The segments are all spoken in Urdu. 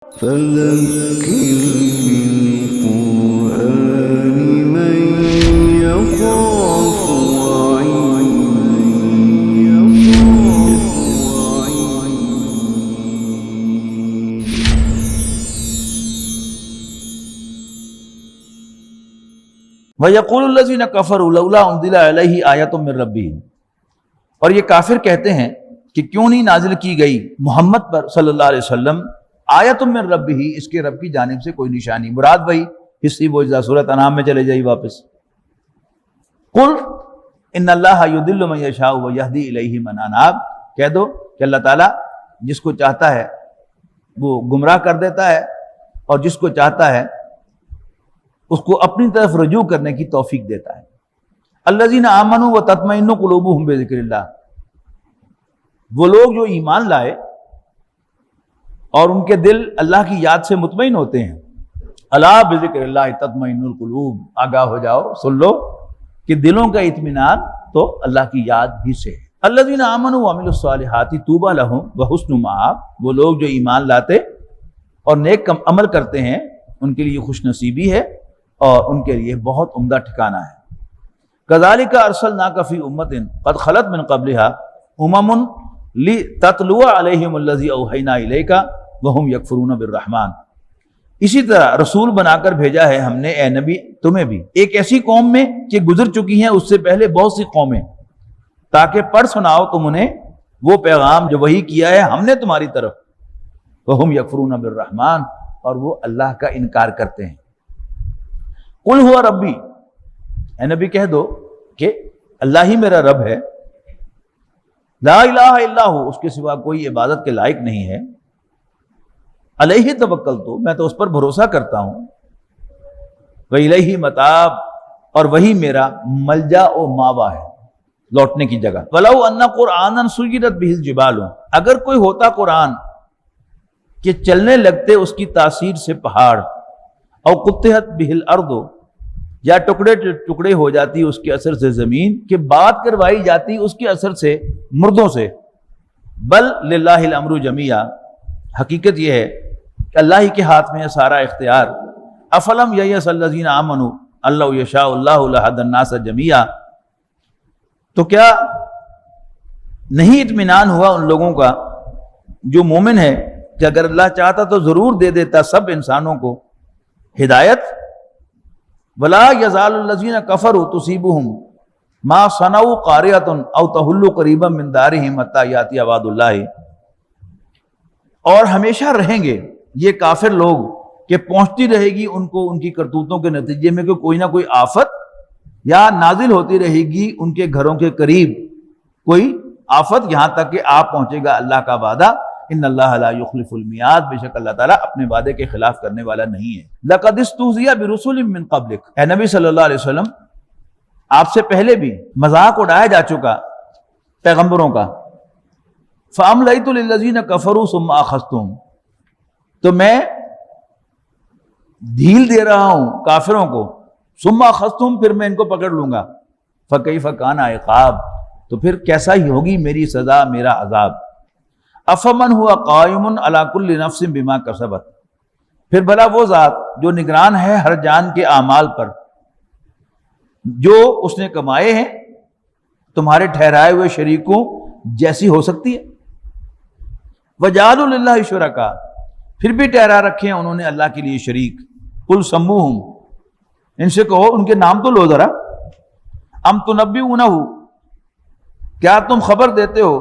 فذكر بالقرآن من يخاف وَيَقُولُ الَّذِينَ كَفَرُوا لَوْلَا أُنزِلَ عَلَيْهِ آیَةٌ مِّن رَّبِّهِ، اور یہ کافر کہتے ہیں کہ کیوں نہیں نازل کی گئی محمد پر صلی اللہ علیہ وسلم آیۃ من ربہ، اس کے رب کی جانب سے کوئی نشانی۔ مراد وہی حصی معجزہ، سورۃ انعام میں چلے جائیے واپس۔ قل ان اللہ یضل من یشاء ویہدی الیہ من اناب، کہہ دو کہ اللہ تعالیٰ جس کو چاہتا ہے وہ گمراہ کر دیتا ہے، اور جس کو چاہتا ہے اس کو اپنی طرف رجوع کرنے کی توفیق دیتا ہے۔ الذین آمنوا وتطمئن قلوبهم بذکر اللہ، وہ لوگ جو ایمان لائے اور ان کے دل اللہ کی یاد سے مطمئن ہوتے ہیں۔ الا بذکر اللہ تطمئن القلوب، آگاہ ہو جاؤ، سن لو کہ دلوں کا اطمینان تو اللہ کی یاد ہی سے ہے۔ الذین آمنوا وعملوا الصالحات طوبی لہم وحسن مآب، وہ لوگ جو ایمان لاتے اور نیک عمل کرتے ہیں ان کے لیے خوش نصیبی ہے اور ان کے لیے بہت عمدہ ٹھکانہ ہے۔ کذالک ارسلناک فی امۃ قد خلت من قبلها امم لتتلو علیہم الذی اوحینا الیک وہم یکفرون بالرحمن، اسی طرح رسول بنا کر بھیجا ہے ہم نے اے نبی تمہیں بھی ایک ایسی قوم میں کہ گزر چکی ہیں اس سے پہلے بہت سی قومیں، تاکہ پڑھ سناؤ تم انہیں وہ پیغام جو وحی کیا ہے ہم نے تمہاری طرف، وہم یکفرون بالرحمن، اور وہ اللہ کا انکار کرتے ہیں۔ قل ہوا ربی، اے نبی کہہ دو کہ اللہ ہی میرا رب ہے، لا الہ الا ہو، اس کے سوا کوئی عبادت کے لائق نہیں ہے، علیہ توکلت، میں تو اس پر بھروسہ کرتا ہوں، وإلیہ متاب، اور وہی میرا ملجا و ماوا ہے، لوٹنے کی جگہ۔ ولو ان قرآنا سیرت بہ الجبال، اگر کوئی ہوتا قرآن کہ چلنے لگتے اس کی تاثیر سے پہاڑ، او قطعت بہ الارض، یا ٹکڑے ٹکڑے ہو جاتی اس کے اثر سے زمین، کہ بات کروائی جاتی اس کے اثر سے مردوں سے، بل للہ الامر جمیعا، حقیقت یہ ہے کہ اللہ ہی کے ہاتھ میں ہے سارا اختیار۔ افلم ییأس الذین آمنوا ان لو یشاء اللہ لہدی الناس جمیعا، تو کیا نہیں اطمینان ہوا ان لوگوں کا جو مومن ہے کہ اگر اللہ چاہتا تو ضرور دے دیتا سب انسانوں کو ہدایت۔ ولا یزال الذین کفروا تصیبهم ما صنعوا قارعۃ او تحل قریبا من دارهم حتی یاتی وعد اللہ، اور ہمیشہ رہیں گے یہ کافر لوگ کہ پہنچتی رہے گی ان کو ان کی کرتوتوں کے نتیجے میں کہ کوئی نہ کوئی آفت یا نازل ہوتی رہے گی ان کے گھروں کے قریب کوئی آفت، یہاں تک کہ آپ پہنچے گا اللہ کا وعدہ۔ ان اللہ لا یخلف المیعاد، بے شک اللہ تعالیٰ اپنے وعدے کے خلاف کرنے والا نہیں ہے۔ لقد استہزئ برسل من قبلک، اے نبی صلی اللہ علیہ وسلم آپ سے پہلے بھی مذاق اڑایا جا چکا پیغمبروں کا۔ فاملیت للذین کفروا ثم اخذتهم، تو میں ڈھیل دے رہا ہوں کافروں کو، ثم اخذتهم، پھر میں ان کو پکڑ لوں گا، فکیف کان عقاب، تو پھر کیسا ہی ہوگی میری سزا، میرا عذاب۔ افمن ہوا قائم علی کل نفس بما کسبت، پھر بھلا وہ ذات جو نگران ہے ہر جان کے اعمال پر جو اس نے کمائے ہیں، تمہارے ٹھہرائے ہوئے شریکوں جیسی ہو سکتی ہے؟ وجعلوا للہ شرکاء، پھر بھی ٹھہرا رکھے ہیں انہوں نے اللہ کے لیے شریک۔ قل سموہم، ان سے کہو ان کے نام تو لو ذرا۔ ام تنبئونہ، کیا تم خبر دیتے ہو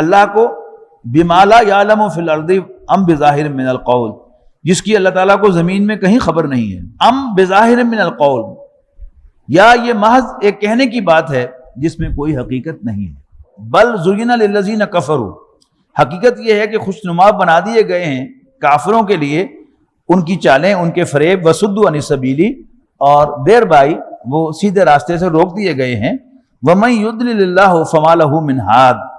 اللہ کو بما لا یعلم فی الارض ام بظاہر من القول، جس کی اللہ تعالیٰ کو زمین میں کہیں خبر نہیں ہے۔ ام بظاہر من القول، یا یہ محض ایک کہنے کی بات ہے جس میں کوئی حقیقت نہیں ہے۔ بل زین للذین کفروا، حقیقت یہ ہے کہ خوشنما بنا دیے گئے ہیں کافروں کے لیے ان کی چالیں، ان کے فریب، وصدوا عن السبیل، اور دیر بائی وہ سیدھے راستے سے روک دیے گئے ہیں۔ ومن یضلل اللہ فما لہ من ہاد،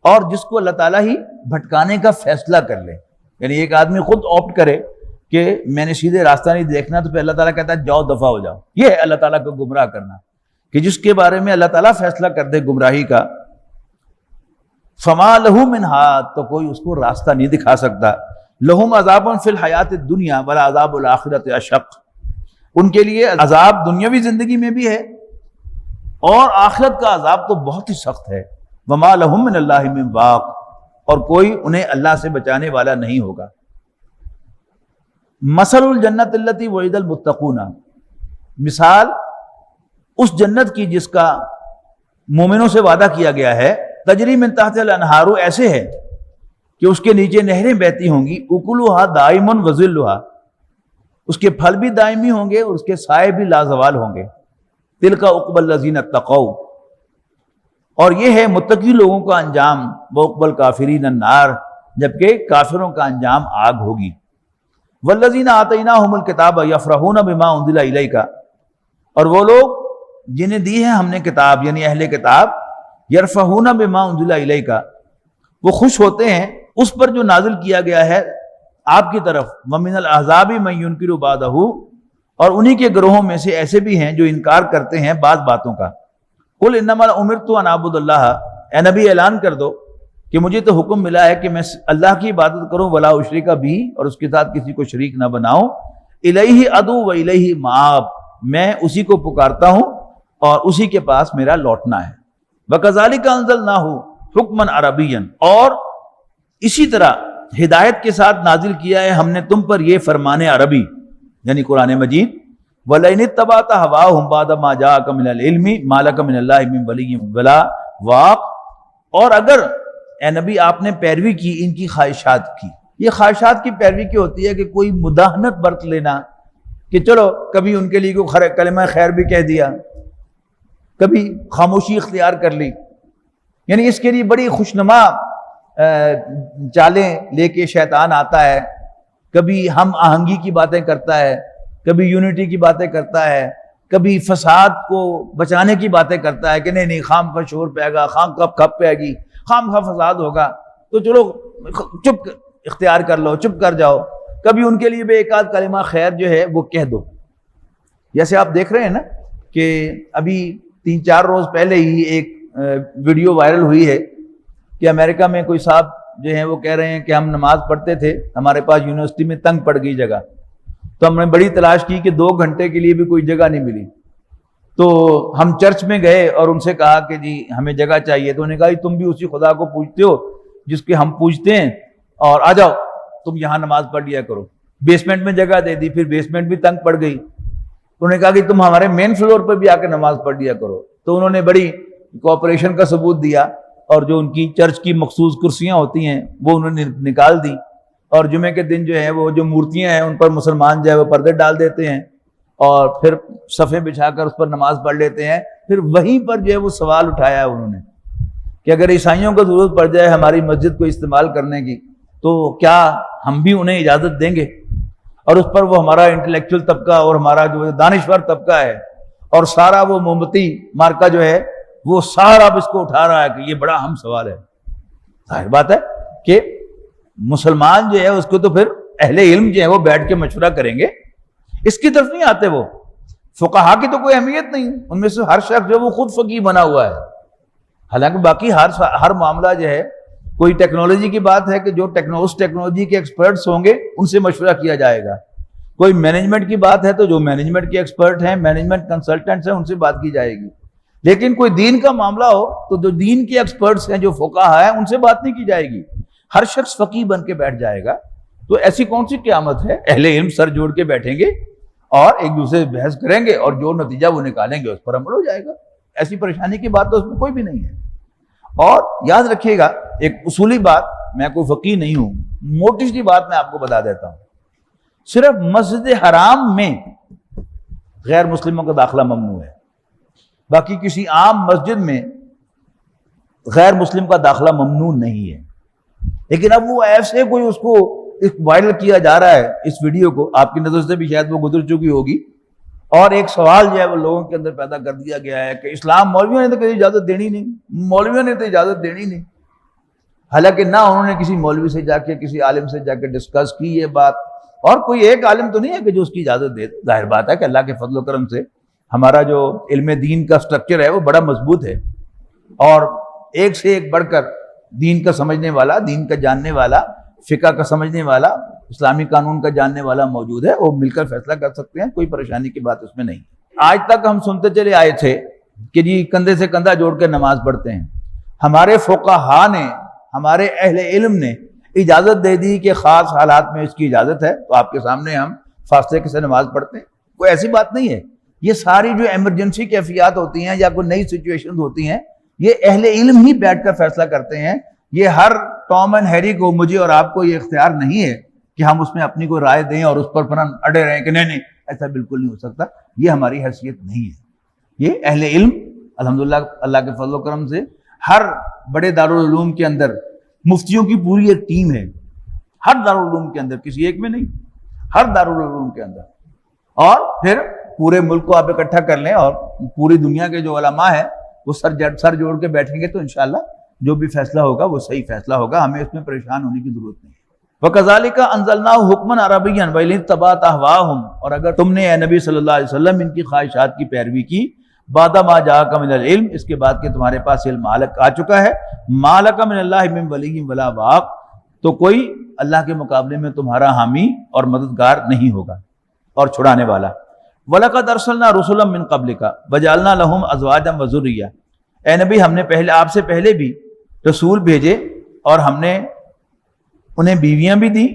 اور جس کو اللہ تعالیٰ ہی بھٹکانے کا فیصلہ کر لے، یعنی ایک آدمی خود آپٹ کرے کہ میں نے سیدھے راستہ نہیں دیکھنا، تو پھر اللہ تعالیٰ کہتا ہے جاؤ دفع ہو جاؤ۔ یہ ہے اللہ تعالیٰ کو گمراہ کرنا، کہ جس کے بارے میں اللہ تعالیٰ فیصلہ کر دے گمراہی کا، فما لہ من ہاد، تو کوئی اس کو راستہ نہیں دکھا سکتا۔ لہم عذاب فی الحیات الدنیا ولعذاب الآخرۃ اشق، ان کے لیے عذاب دنیاوی زندگی میں بھی ہے اور آخرت کا عذاب تو بہت ہی سخت ہے۔ وما لہم من اللہ من واق، اور کوئی انہیں اللہ سے بچانے والا نہیں ہوگا۔ مثل الجنت التی وعد المتقون، مثال اس جنت کی جس کا مومنوں سے وعدہ کیا گیا ہے، تجری من تحت الانہار، ایسے ہے کہ اس کے نیچے نہریں بہتی ہوں گی، اکلھا دائم وظلھا، اس کے پھل بھی دائمی ہوں گے اور اس کے سائے بھی لازوال ہوں گے۔ تلک عقبی الذین اتقوا، اور یہ ہے متقی لوگوں کا انجام، وعقبی الکافرین النار، جبکہ کافروں کا انجام آگ ہوگی۔ والذین آتیناہم الکتاب یفرحون بما انزل الیک، اور وہ لوگ جنہیں دی ہے ہم نے کتاب یعنی اہل کتاب، یرفعون بما انزل الیک، وہ خوش ہوتے ہیں اس پر جو نازل کیا گیا ہے آپ کی طرف، ومن الاحزاب من ینکر بعضہ، اور انہی کے گروہوں میں سے ایسے بھی ہیں جو انکار کرتے ہیں بعض باتوں کا۔ قل انما امرت ان اعبد اللہ، اے نبی اعلان کر دو کہ مجھے تو حکم ملا ہے کہ میں اللہ کی عبادت کروں، ولا اشرک بھی، اور اس کے ساتھ کسی کو شریک نہ بناؤں، الیہ ادعو و الیہ مآب، میں اسی کو پکارتا ہوں اور اسی کے پاس میرا لوٹنا ہے۔ وَكَذَلِكَ أَنزَلْنَاهُ حُكْمًا عَرَبِيًّا، اور اسی طرح ہدایت کے ساتھ نازل کیا ہے ہم نے تم پر یہ فرمان عربی یعنی قرآن مجید۔ وَلَئِنِ اتَّبَعْتَ هَوَاهُمْ بَعْدَ مَا جَاءَكَ مِنَ الْعِلْمِ مَا لَكَ مِنَ اللَّهِ مِنْ وَلِيٍّ وَلَا وَاقٍ، اور اگر اے نبی آپ نے پیروی کی ان کی خواہشات کی، یہ خواہشات کی پیروی کی ہوتی ہے کہ کوئی مداہنت برت لینا، کہ چلو کبھی ان کے لیے کوئی کلمہ خیر بھی کہہ دیا، کبھی خاموشی اختیار کر لی، یعنی اس کے لیے بڑی خوشنما چالیں لے کے شیطان آتا ہے، کبھی ہم آہنگی کی باتیں کرتا ہے، کبھی یونٹی کی باتیں کرتا ہے، کبھی فساد کو بچانے کی باتیں کرتا ہے کہ نہیں نہیں خام کا شور پائے گا، خام کا کھپ پائے گی، خام کا فساد ہوگا، تو چلو چپ اختیار کر لو، چپ کر جاؤ۔ کبھی ان کے لیے بھی ایک آدھ کلمہ خیر جو ہے وہ کہہ دو۔ جیسے آپ دیکھ رہے ہیں نا کہ ابھی 3-4 روز پہلے ہی ایک ویڈیو وائرل ہوئی ہے کہ امریکہ میں کوئی صاحب جو ہیں وہ کہہ رہے ہیں کہ ہم نماز پڑھتے تھے، ہمارے پاس یونیورسٹی میں تنگ پڑ گئی جگہ، تو ہم نے بڑی تلاش کی کہ 2 گھنٹے کے لیے بھی کوئی جگہ نہیں ملی، تو ہم چرچ میں گئے اور ان سے کہا کہ جی ہمیں جگہ چاہیے، تو انہوں نے کہا تم بھی اسی خدا کو پوجتے ہو جس کے ہم پوجتے ہیں، اور آ جاؤ تم یہاں نماز پڑھ لیا کرو۔ بیسمنٹ میں جگہ دے دی، پھر بیسمنٹ بھی تنگ پڑ گئی، انہوں نے کہا کہ تم ہمارے مین فلور پر بھی آ کے نماز پڑھ لیا کرو، تو انہوں نے بڑی کوآپریشن کا ثبوت دیا، اور جو ان کی چرچ کی مخصوص کرسیاں ہوتی ہیں وہ انہوں نے نکال دی، اور جمعے کے دن جو ہے وہ جو مورتیاں ہیں ان پر مسلمان جو ہے وہ پردے ڈال دیتے ہیں اور پھر صفیں بچھا کر اس پر نماز پڑھ لیتے ہیں۔ پھر وہیں پر جو ہے وہ سوال اٹھایا ہے انہوں نے کہ اگر عیسائیوں کو ضرورت پڑ جائے ہماری مسجد کو استعمال کرنے کی تو کیا ہم بھی انہیں اجازت دیں گے؟ اور اس پر وہ ہمارا انٹلیکچوئل طبقہ اور ہمارا جو دانشور طبقہ ہے اور سارا وہ مومبتی مارکا جو ہے وہ سارا اب اس کو اٹھا رہا ہے کہ یہ بڑا اہم سوال ہے۔ ظاہر بات ہے کہ مسلمان جو ہے اس کو تو پھر اہل علم جو ہے وہ بیٹھ کے مشورہ کریں گے، اس کی طرف نہیں آتے۔ وہ فقہا کی تو کوئی اہمیت نہیں، ان میں سے ہر شخص جو وہ خود فقیہ بنا ہوا ہے، حالانکہ باقی ہر معاملہ جو ہے کوئی ٹیکنالوجی کی بات ہے کہ جو ٹیکنالوجی کے ایکسپرٹس ہوں گے ان سے مشورہ کیا جائے گا، کوئی مینجمنٹ کی بات ہے تو جو مینجمنٹ کے ایکسپرٹ ہیں، مینجمنٹ کنسلٹنٹس ہیں، ان سے بات کی جائے گی، لیکن کوئی دین کا معاملہ ہو تو جو دین کے ایکسپرٹس ہیں جو فقہا ہیں ان سے بات نہیں کی جائے گی، ہر شخص فقیہ بن کے بیٹھ جائے گا۔ تو ایسی کون سی قیامت ہے؟ اہل علم سر جوڑ کے بیٹھیں گے اور ایک دوسرے سے بحث کریں گے اور جو نتیجہ وہ نکالیں گے اس پر عمل ہو جائے گا۔ ایسی پریشانی کی بات تو اس میں کوئی بھی نہیں ہے۔ اور یاد رکھیے گا ایک اصولی بات، میں کوئی فقیہ نہیں ہوں، موٹی سی بات میں آپ کو بتا دیتا ہوں، صرف مسجد حرام میں غیر مسلموں کا داخلہ ممنوع ہے، باقی کسی عام مسجد میں غیر مسلم کا داخلہ ممنوع نہیں ہے۔ لیکن اب وہ ایسے کوئی اس کو وائرل کیا جا رہا ہے اس ویڈیو کو، آپ کی نظر سے بھی شاید وہ گزر چکی ہوگی، اور ایک سوال جو ہے وہ لوگوں کے اندر پیدا کر دیا گیا ہے کہ اسلام مولویوں نے تو کسی اجازت دینی نہیں، مولویوں نے تو اجازت دینی نہیں، حالانکہ نہ انہوں نے کسی مولوی سے جا کے کسی عالم سے جا کے ڈسکس کی یہ بات، اور کوئی ایک عالم تو نہیں ہے کہ جو اس کی اجازت دے۔ ظاہر بات ہے کہ اللہ کے فضل و کرم سے ہمارا جو علم دین کا سٹرکچر ہے وہ بڑا مضبوط ہے، اور ایک سے ایک بڑھ کر دین کا سمجھنے والا، دین کا جاننے والا، فقہ کا سمجھنے والا اسلامی قانون کا جاننے والا موجود ہے، وہ مل کر فیصلہ کر سکتے ہیں، کوئی پریشانی کی بات اس میں نہیں۔ آج تک ہم سنتے چلے آئے تھے کہ جی کندھے سے کندھا جوڑ کے نماز پڑھتے ہیں۔ ہمارے فقہا نے، ہمارے اہل علم نے اجازت دے دی کہ خاص حالات میں اس کی اجازت ہے، تو آپ کے سامنے ہم فاصلے سے نماز پڑھتے ہیں، کوئی ایسی بات نہیں ہے۔ یہ ساری جو ایمرجنسی کیفیات ہوتی ہیں یا کوئی نئی سچویشن ہوتی ہیں، یہ اہل علم ہی بیٹھ کر فیصلہ کرتے ہیں۔ یہ ہر ٹام اینڈ ہیری کو، مجھے اور آپ کو یہ اختیار نہیں ہے کہ ہم اس میں اپنی کوئی رائے دیں اور اس پر اڑے رہیں کہ نہیں ایسا بالکل نہیں ہو سکتا، یہ ہماری حیثیت نہیں ہے۔ یہ اہل علم الحمدللہ اللہ کے فضل و کرم سے ہر بڑے دارالعلوم کے اندر مفتیوں کی پوری ایک ٹیم ہے، ہر دارالعلوم کے اندر، کسی ایک میں نہیں، ہر دارالعلوم کے اندر۔ اور پھر پورے ملک کو آپ اکٹھا کر لیں اور پوری دنیا کے جو علماء ہیں وہ سر جوڑ کے بیٹھیں گے تو انشاءاللہ جو بھی فیصلہ ہوگا وہ صحیح فیصلہ ہوگا، ہمیں اس میں پریشان ہونے کی ضرورت نہیں ہے۔ وَكَذَلِكَ أَنزَلْنَاهُ حُكْمًا عَرَبِيًّا وَإِنِ اتَّبَعْتَ أَهْوَاءَهُمْ، اور اگر تم نے اے نبی صلی اللہ علیہ وسلم ان کی خواہشات کی پیروی کی، بعد ما جاءك من العلم، اس کے بعد کہ تمہارے پاس علم آ چکا ہے، ما لك من اللہ من ولی ولا واق، تو کوئی اللہ کے مقابلے میں تمہارا حامی اور مددگار نہیں ہوگا اور چھڑانے والا۔ وَلَقَدْ أَرْسَلْنَا رُسُلًا مِّن قَبْلِكَ وَجَعَلْنَا لَهُمْ أَزْوَاجًا وَذُرِّيَّةً، اے نبی ہم نے پہلے آپ سے پہلے بھی رسول بھیجے اور ہم نے انہیں بیویاں بھی دی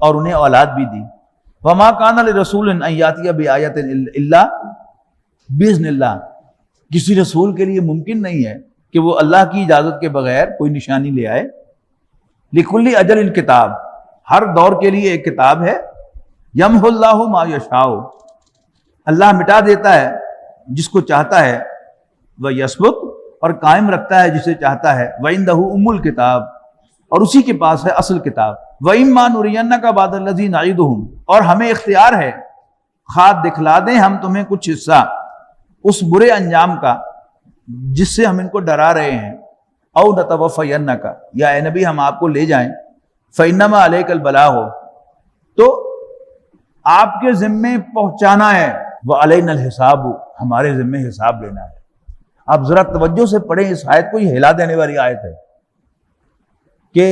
اور انہیں اولاد بھی دی۔ وَمَا كَانَ لِرَسُولٍ أَن يَأْتِيَ بِآيَةٍ إِلَّا بِإِذْنِ اللَّهِ، کسی رسول کے لیے ممکن نہیں ہے کہ وہ اللہ کی اجازت کے بغیر کوئی نشانی لے آئے۔ لِكُلِّ أَجَلٍ کتاب، ہر دور کے لیے ایک کتاب ہے۔ يَمْحُ اللَّهُ مَا يَشَاءُ، اللہ مٹا دیتا ہے جس کو چاہتا ہے، وَيَثْبُتُ، اور قائم رکھتا ہے جسے چاہتا ہے، وَعِندَهُ أُمُّ الْكِتاب، اور اسی کے پاس ہے اصل کتاب۔ وَإِمَّا نُرِيَنَّكَ بَعْضَ الَّذِي نَعِدُهُمْ، اور ہمیں اختیار ہے خواہ دکھلا دیں ہم تمہیں کچھ حصہ اس برے انجام کا جس سے ہم ان کو ڈرا رہے ہیں، او نَتَوَفَّيَنَّكَ، یا اے نبی ہم آپ کو لے جائیں، فَإِنَّمَا عَلَيْكَ الْبَلَاغُ، تو آپ کے ذمے پہنچانا ہے، وَعَلَيْنَا الْحِسَابُ، ہمارے ذمے حساب لینا ہے۔ آپ ذرا توجہ سے پڑھیں، اس آیت کو، یہ ہلا دینے والی آیت ہے کہ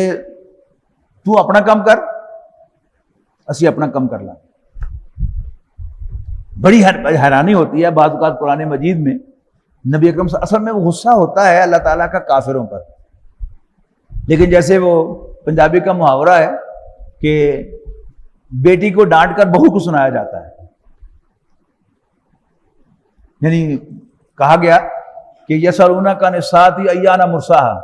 تو اپنا کام کر، اسی اپنا کام کر لا۔ بڑی حیرانی ہوتی ہے بعض اوقات قرآن مجید میں نبی اکرم صلی اللہ علیہ وسلم میں وہ غصہ ہوتا ہے اللہ تعالیٰ کا کافروں پر، لیکن جیسے وہ پنجابی کا محاورہ ہے کہ بیٹی کو ڈانٹ کر بہو کو سنایا جاتا ہے، یعنی کہا گیا کہ یسألونک عن الساعۃ ایان مرساہا،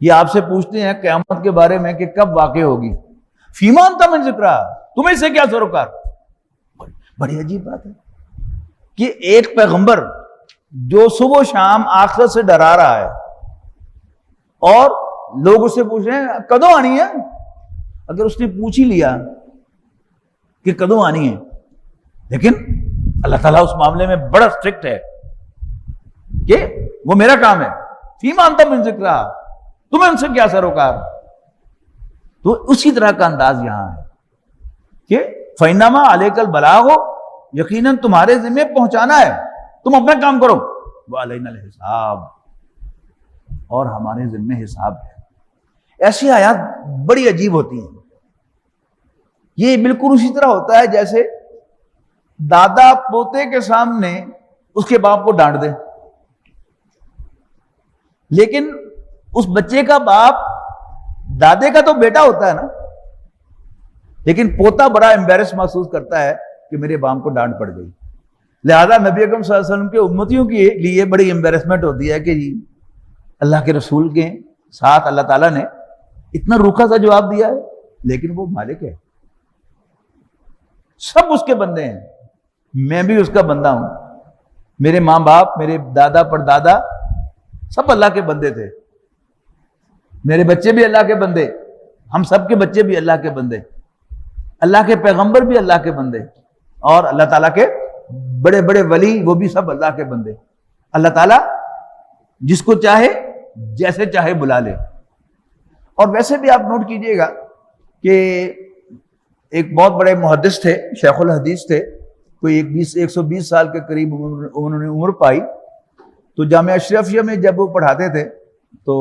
یہ آپ سے پوچھتے ہیں قیامت کے بارے میں کہ کب واقع ہوگی، فیما انت من ذکرہا، تمہیں اس سے کیا سروکار۔ بڑی عجیب بات ہے کہ ایک پیغمبر جو صبح و شام آخرت سے ڈرا رہا ہے اور لوگ اس سے پوچھ رہے ہیں کدوں آنی ہے، اگر اس نے پوچھ ہی لیا کہ کدوں آنی ہے، لیکن اللہ تعالیٰ اس معاملے میں بڑا اسٹرکٹ ہے کہ وہ میرا کام ہے، فیما انت من ذکرہا، تمہیں ان سے کیا سروکار۔ تو اسی طرح کا انداز یہاں ہے کہ فَإِنَّمَا عَلَيْكَ الْبَلَاغُ، یقیناً تمہارے ذمہ پہنچانا ہے، تم اپنا کام کرو، وَعَلَيْنَا الْحِسَابُ، اور ہمارے ذمہ حساب ہے۔ ایسی آیات بڑی عجیب ہوتی ہیں، یہ بالکل اسی طرح ہوتا ہے جیسے دادا پوتے کے سامنے اس کے باپ کو ڈانٹ دے، لیکن اس بچے کا باپ دادے کا تو بیٹا ہوتا ہے نا، لیکن پوتا بڑا امبیرس محسوس کرتا ہے کہ میرے باپ کو ڈانٹ پڑ گئی۔ لہذا نبی اکرم صلی اللہ علیہ وسلم کے امتیوں کے لیے بڑی امبیرسمنٹ ہوتی ہے کہ جی اللہ کے رسول کے ساتھ اللہ تعالیٰ نے اتنا روکھا سا جواب دیا ہے، لیکن وہ مالک ہے، سب اس کے بندے ہیں، میں بھی اس کا بندہ ہوں، میرے ماں باپ، میرے دادا پردادا سب اللہ کے بندے تھے، میرے بچے بھی اللہ کے بندے، ہم سب کے بچے بھی اللہ کے بندے، اللہ کے پیغمبر بھی اللہ کے بندے، اور اللہ تعالیٰ کے بڑے بڑے ولی وہ بھی سب اللہ کے بندے۔ اللہ تعالیٰ جس کو چاہے جیسے چاہے بلا لے۔ اور ویسے بھی آپ نوٹ کیجئے گا کہ ایک بہت بڑے محدث تھے، شیخ الحدیث تھے، کوئی 120 سال کے قریب انہوں نے عمر پائی، تو جامعہ اشرفیہ میں جب وہ پڑھاتے تھے تو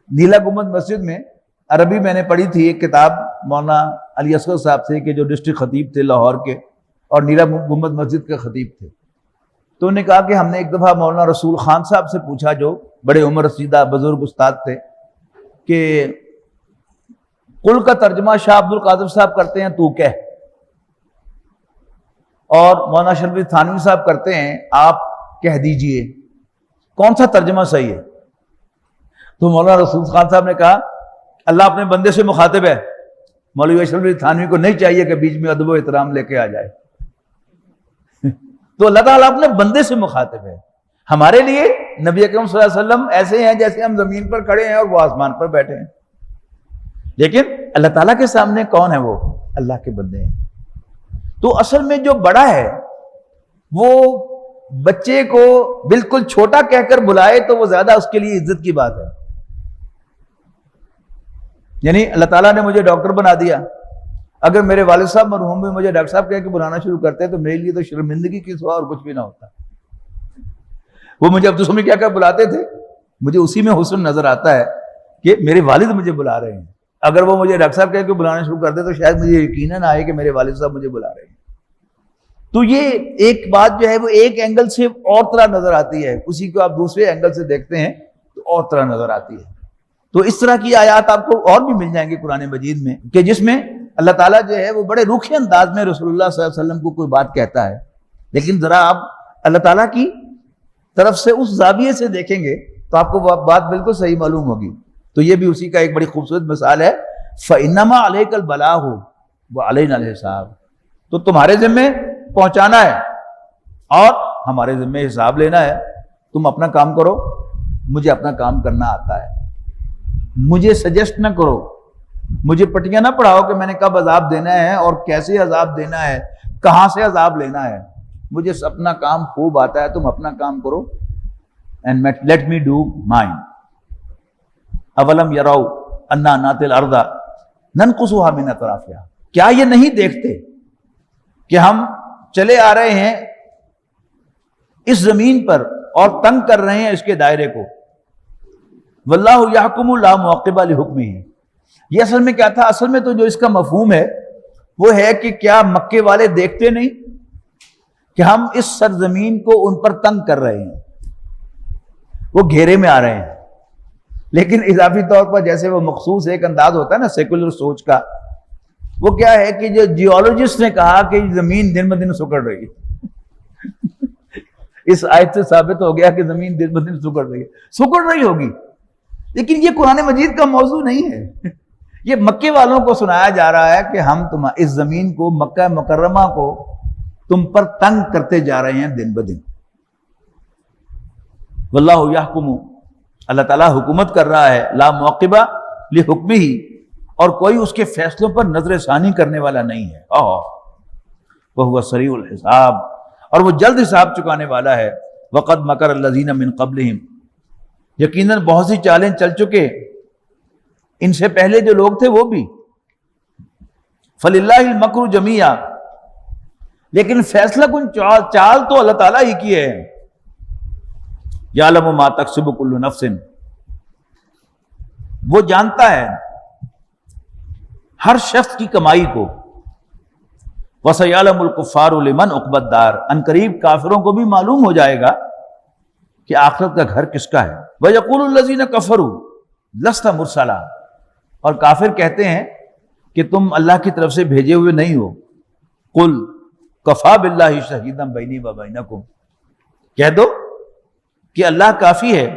نیلا گنبد مسجد میں عربی میں نے پڑھی تھی ایک کتاب مولانا علی اصغر صاحب سے کہ جو ڈسٹرکٹ خطیب تھے لاہور کے اور نیرا گنبد مسجد کے خطیب تھے. تو انہوں نے کہا کہ ہم نے ایک دفعہ مولانا رسول خان صاحب سے پوچھا جو بڑے عمر رسیدہ بزرگ استاد تھے کہ قل کا ترجمہ شاہ عبد القادر صاحب کرتے ہیں تو کہہ اور مولانا شرف تھانوی صاحب کرتے ہیں آپ کہہ دیجئے, کون سا ترجمہ صحیح ہے؟ تو مولانا رسول خان صاحب نے کہا اللہ اپنے بندے سے مخاطب ہے, مولوی اشرف تھانوی کو نہیں چاہیے کہ بیچ میں ادب و احترام لے کے آ جائے. تو اللہ تعالیٰ اپنے بندے سے مخاطب ہے. ہمارے لیے نبی اکرم صلی اللہ علیہ وسلم ایسے ہیں جیسے ہم زمین پر کھڑے ہیں اور وہ آسمان پر بیٹھے ہیں, لیکن اللہ تعالیٰ کے سامنے کون ہے؟ وہ اللہ کے بندے ہیں. تو اصل میں جو بڑا ہے وہ بچے کو بالکل چھوٹا کہہ کر بلائے تو وہ زیادہ اس کے لیے عزت کی بات ہے. یعنی اللہ تعالیٰ نے مجھے ڈاکٹر بنا دیا, اگر میرے والد صاحب مرحوم بھی مجھے ڈاکٹر صاحب کہہ کے بلانا شروع کرتے تو میرے لیے تو شرمندگی کی سوا اور کچھ بھی نہ ہوتا. وہ مجھے عبد السمی کیا کہ بلاتے تھے, مجھے اسی میں حسن نظر آتا ہے کہ میرے والد مجھے بلا رہے ہیں. اگر وہ مجھے ڈاکٹر صاحب کہہ کے بلانا شروع کرتے تو شاید مجھے یقیناً آئے کہ میرے والد صاحب مجھے بلا رہے ہیں. تو یہ ایک بات جو ہے وہ ایک اینگل سے اور طرح نظر آتی ہے, اسی کو آپ دوسرے اینگل سے دیکھتے ہیں تو اور طرح نظر آتی ہے. تو اس طرح کی آیات آپ کو اور بھی مل جائیں گے قرآن مجید میں کہ جس میں اللہ تعالیٰ جو ہے وہ بڑے روکھے انداز میں رسول اللہ صلی اللہ علیہ وسلم کو کوئی بات کہتا ہے, لیکن ذرا آپ اللہ تعالیٰ کی طرف سے اس زاویے سے دیکھیں گے تو آپ کو بات بالکل صحیح معلوم ہوگی. تو یہ بھی اسی کا ایک بڑی خوبصورت مثال ہے. فَإِنَّمَا عَلَيْكَ الْبَلَاغُ وَعَلَيْنَا الْحِسَابُ, تو تمہارے ذمے پہنچانا ہے اور ہمارے ذمے حساب لینا ہے. تم اپنا کام کرو, مجھے اپنا کام کرنا آتا ہے. مجھے سجیسٹ نہ کرو, مجھے پٹیاں نہ پڑھاؤ کہ میں نے کب عذاب دینا ہے اور کیسے عذاب دینا ہے, کہاں سے عذاب لینا ہے. مجھے اپنا کام خوب آتا ہے, تم اپنا کام کرو and let me do mine. اولم یروا انا ناتی الارض ننقصها من اطرافها, کیا یہ نہیں دیکھتے کہ ہم چلے آ رہے ہیں اس زمین پر اور تنگ کر رہے ہیں اس کے دائرے کو. واللہ یحکم لا معقب لحکمہ, یہ اصل میں کیا تھا؟ اصل میں تو جو اس کا مفہوم ہے وہ ہے کہ کیا مکے والے دیکھتے نہیں کہ ہم اس سرزمین کو ان پر تنگ کر رہے ہیں, وہ گھیرے میں آ رہے ہیں. لیکن اضافی طور پر جیسے وہ مخصوص ایک انداز ہوتا ہے نا سیکولر سوچ کا, وہ کیا ہے کہ جو جیولوجسٹ نے کہا کہ زمین دن بدن سکڑ رہی ہے, اس آیت سے ثابت ہو گیا کہ زمین دن بدن سکڑ رہی ہے. سکڑ رہی ہوگی, لیکن یہ قرآن مجید کا موضوع نہیں ہے. یہ مکے والوں کو سنایا جا رہا ہے کہ ہم اس زمین کو, مکہ مکرمہ کو تم پر تنگ کرتے جا رہے ہیں دن بدن. واللہ یحکم, اللہ تعالیٰ حکومت کر رہا ہے, لا معقب لحکمہ, اور کوئی اس کے فیصلوں پر نظر ثانی کرنے والا نہیں ہے. وہو سریع الحساب, اور وہ جلد حساب چکانے والا ہے. وقد مکر الذین من قبلہم, یقیناً بہت سی چالیں چل چکے ان سے پہلے جو لوگ تھے وہ بھی. فللہ المکر جمیعا, لیکن فیصلہ کن چال تو اللہ تعالیٰ ہی کی ہے. یعلم ما تکسب کل نفس, وہ جانتا ہے ہر شخص کی کمائی کو. وَسَيَعْلَمُ الْكُفَّارُ لِمَنْ عُقْبَى الدَّارِ, ان قریب کافروں کو بھی معلوم ہو جائے گا کہ آخرت کا گھر کس کا ہے. وَيَقُولُ الَّذِينَ كَفَرُوا لَسْتَ مُرْسَلًا, اور کافر کہتے ہیں کہ تم اللہ کی طرف سے بھیجے ہوئے نہیں ہو. قُلْ كَفَى بِاللَّهِ شَهِيدًا بَيْنِي وَبَيْنَكُمْ, کہہ دو کہ اللہ کافی ہے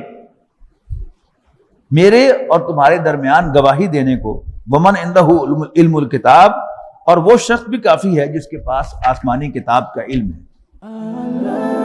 میرے اور تمہارے درمیان گواہی دینے کو. وَمَنْ عِنْدَهُ عِلْمُ الْكِتَابِ, اور وہ شخص بھی کافی ہے جس کے پاس آسمانی کتاب کا علم ہے.